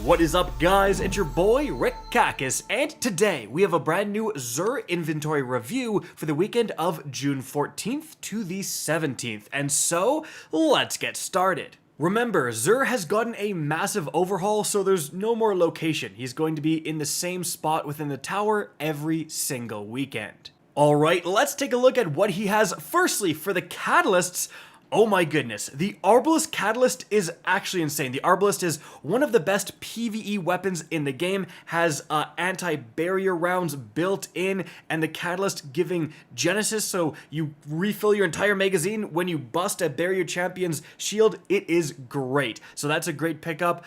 What is up, guys? It's your boy Rick Kakis, and today we have a brand new Xur Inventory review for the weekend of June 14th to the 17th, and so let's get started. Remember, Xur has gotten a massive overhaul, so there's no more location. He's going to be in the same spot within the tower every single weekend. Alright, let's take a look at what he has. Firstly, for the catalysts, oh my goodness, the Arbalest Catalyst is actually insane. The Arbalest is one of the best PvE weapons in the game, has anti-barrier rounds built in, and the Catalyst giving Genesis, so you refill your entire magazine when you bust a barrier champion's shield. It is great. So that's a great pickup.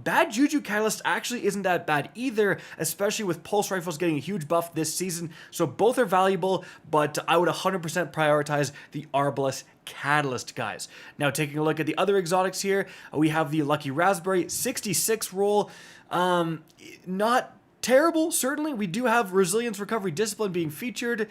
Bad Juju Catalyst actually isn't that bad either, especially with Pulse Rifles getting a huge buff this season, so both are valuable, but I would 100% prioritize the Arbalest Catalyst, guys. Now, taking a look at the other exotics here, we have the Lucky Raspberry 66 roll. Not terrible, certainly. We do have Resilience, Recovery, Discipline being featured.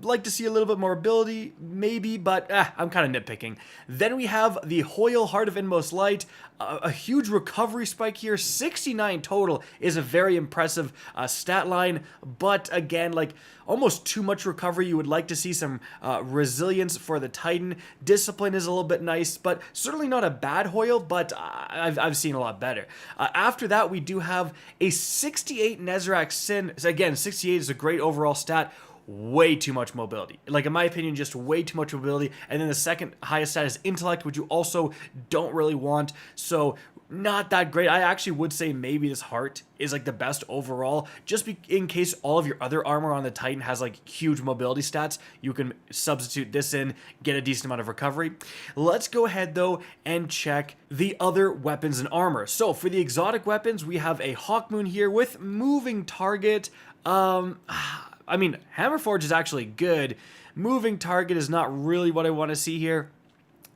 Like to see a little bit more ability, maybe, but I'm kind of nitpicking. Then we have the Hoyle Heart of Inmost Light. A huge recovery spike here, 69 total is a very impressive stat line, but again, like almost too much recovery. You would like to see some resilience for the Titan. Discipline is a little bit nice, but certainly not a bad Hoyle, but I've seen a lot better. After that, we do have a 68 Nezrak Sin. Again, 68 is a great overall stat. Way too much mobility. Like, in my opinion, just way too much mobility. And then the second highest stat is Intellect, which you also don't really want. So, not that great. I actually would say maybe this Heart is like the best overall, just in case all of your other armor on the Titan has like huge mobility stats. You can substitute this in, get a decent amount of recovery. Let's go ahead though and check the other weapons and armor. So for the exotic weapons, we have a Hawkmoon here with moving target. I mean, Hammerforge is actually good. Moving target is not really what I want to see here,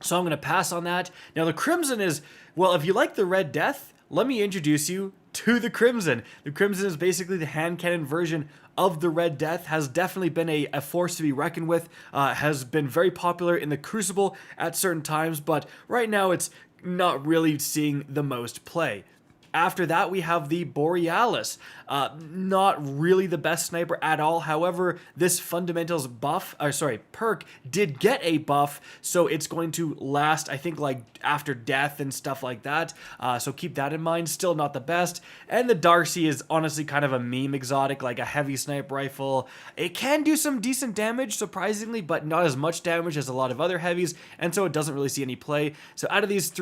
so I'm going to pass on that. Now, the Crimson is, well, if you like the Red Death, let me introduce you to the Crimson. The Crimson is basically the hand cannon version of the Red Death, has definitely been a force to be reckoned with, has been very popular in the Crucible at certain times, but right now it's not really seeing the most play. After that, we have the Borealis. Not really the best sniper at all. However, this fundamentals perk did get a buff, so it's going to last, I think, like after death and stuff like that. So keep that in mind. Still not the best. And the Darcy is honestly kind of a meme exotic, like a heavy sniper rifle. It can do some decent damage, surprisingly, but not as much damage as a lot of other heavies, and so it doesn't really see any play. So out of these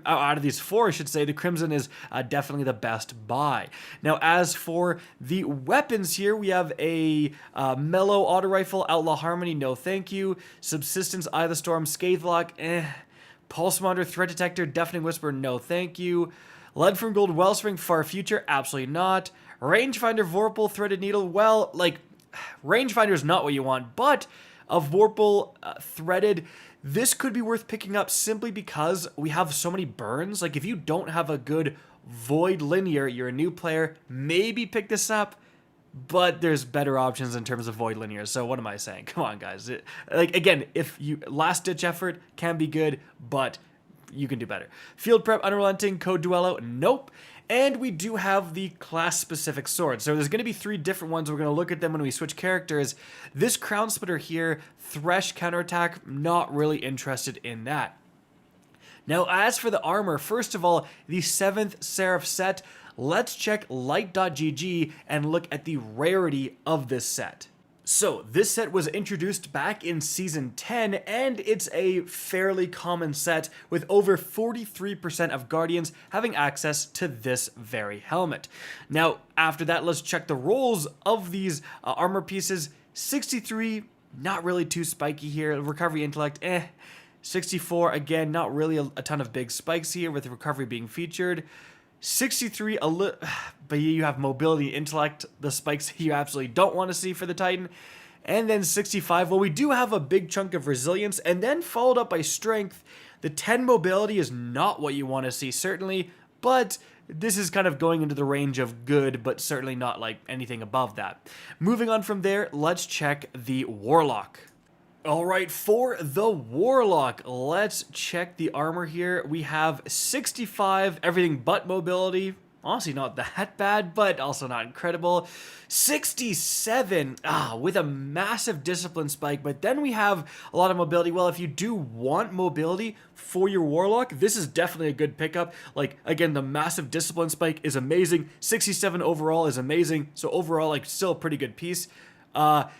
out of these four, I should say, the Crimson is definitely the best buy. Now, as for the weapons here, we have a Mellow Auto Rifle, Outlaw Harmony, no thank you. Subsistence, Eye of the Storm, Scathlock, Pulse Monitor, Threat Detector, Deafening Whisper, no thank you. Lead from Gold, Wellspring, Far Future, absolutely not. Rangefinder, Vorpal, Threaded Needle, well, like, Rangefinder is not what you want, but a Vorpal Threaded, this could be worth picking up simply because we have so many burns. Like, if you don't have a good Void Linear, you're a new player, maybe pick this up, but there's better options in terms of Void Linear. So what am I saying? Come on, guys. Like, again, if you last ditch effort can be good, but you can do better. Field Prep, Unrelenting, Code Duello, nope. And we do have the class-specific swords. So there's going to be 3 different ones. We're going to look at them when we switch characters. This Crown Splitter here, Thresh Counterattack, not really interested in that. Now, as for the armor, first of all, the 7th Seraph set, let's check light.gg and look at the rarity of this set. So, this set was introduced back in Season 10, and it's a fairly common set, with over 43% of Guardians having access to this very helmet. Now, after that, let's check the rolls of these armor pieces. 63, not really too spiky here. Recovery Intellect, 64, again, not really a ton of big spikes here, with the recovery being featured. 63, but you have mobility, intellect, the spikes you absolutely don't want to see for the Titan. And then 65, well, we do have a big chunk of resilience, and then followed up by strength. The 10 mobility is not what you want to see, certainly, but this is kind of going into the range of good, but certainly not like anything above that. Moving on from there, let's check the Warlock. Alright, for the Warlock, let's check the armor here. We have 65, everything but mobility. honestly not that bad, but also not incredible. 67, with a massive discipline spike, but then we have a lot of mobility. Well, if you do want mobility for your Warlock, this is definitely a good pickup. Like, again, the massive discipline spike is amazing. 67 overall is amazing, so overall, like, still a pretty good piece.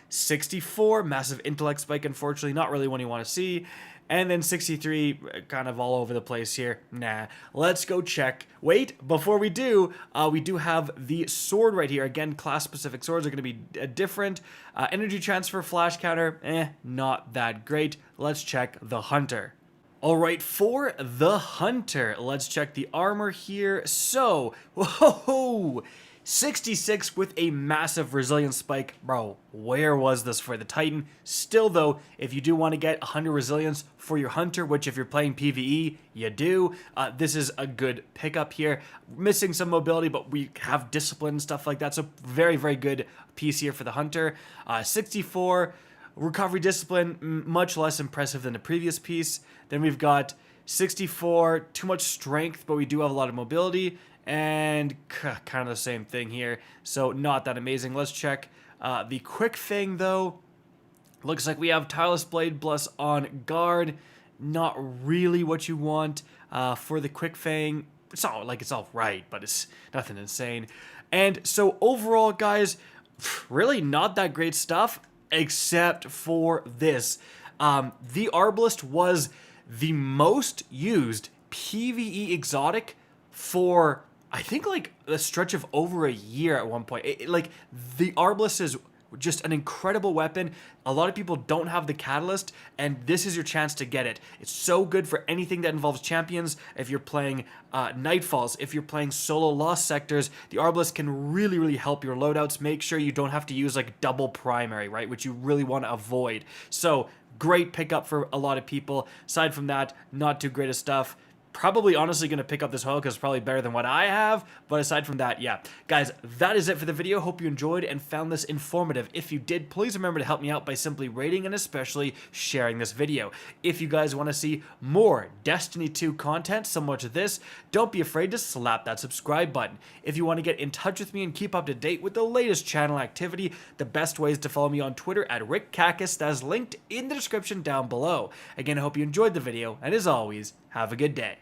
64, massive intellect spike, unfortunately, not really one you want to see. And then 63, kind of all over the place here. Nah, let's go check. Wait, before we do have the sword right here. Again, class-specific swords are going to be different. Energy transfer, flash counter, not that great. Let's check the Hunter. Alright, for the Hunter, let's check the armor here. So, whoa! 66 with a massive resilience spike. Bro, where was this for the Titan? Still though, if you do want to get 100 resilience for your Hunter, which if you're playing PvE, you do, this is a good pickup here. Missing some mobility, but we have discipline and stuff like that, so very, very good piece here for the Hunter. 64, recovery discipline, much less impressive than the previous piece. Then we've got 64, too much strength, but we do have a lot of mobility. And kind of the same thing here, so not that amazing. Let's check the Quick Fang though. Looks like we have Tireless Blade plus on guard. Not really what you want for the Quick Fang. It's all like, it's all right, but it's nothing insane. And so overall, guys, really not that great stuff except for this. The Arbalist was the most used PvE exotic for, I think, like a stretch of over a year at one point. Like, the Arbalist is just an incredible weapon. A lot of people don't have the Catalyst, and this is your chance to get it. It's so good for anything that involves champions. If you're playing Nightfalls, if you're playing solo Lost Sectors, the Arbalist can really, really help your loadouts. Make sure you don't have to use like double primary, right? Which you really want to avoid. So, great pickup for a lot of people. Aside from that, not too great of stuff. Probably honestly going to pick up this oil because it's probably better than what I have, but aside from that, yeah. Guys, that is it for the video. Hope you enjoyed and found this informative. If you did, please remember to help me out by simply rating and especially sharing this video. If you guys want to see more Destiny 2 content similar to this, don't be afraid to slap that subscribe button. If you want to get in touch with me and keep up to date with the latest channel activity, the best way is to follow me on Twitter at RickCacus, that is linked in the description down below. Again, I hope you enjoyed the video, and as always, have a good day.